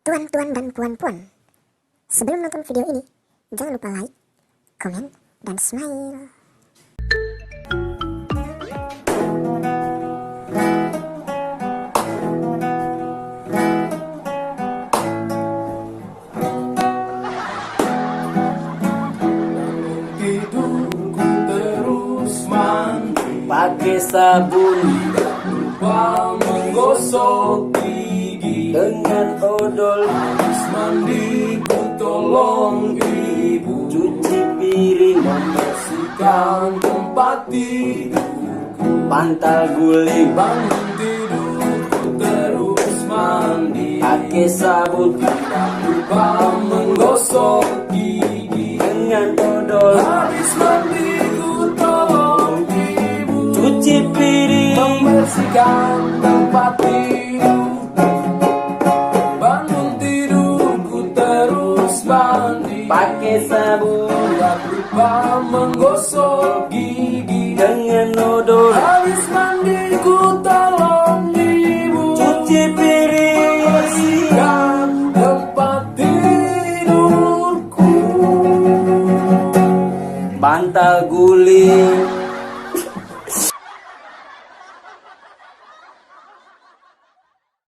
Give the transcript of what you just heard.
Tuan-tuan dan puan-puan, sebelum nonton video ini, jangan lupa like, komen, dan smile. Tidurku terus mandi pakai sabun, tidak lupa menggosok gigi. dengan odol, Habis mandi ku tolong ibu cuci piring, membersihkan tempat tidurku. bantal guling, Bangun tidurku terus mandi pakai sabun, tidak lupa menggosok gigi. dengan odol, Habis mandi ku tolong ibu cuci piring, membersihkan tempat tidur. Bangun tidurku terus mandi pakai sabun, tidak lupa menggosok gigi. dengan odol, Habis mandi ku tolong ibu cuci piring, membersihkan tempat tidurku. bantal guling,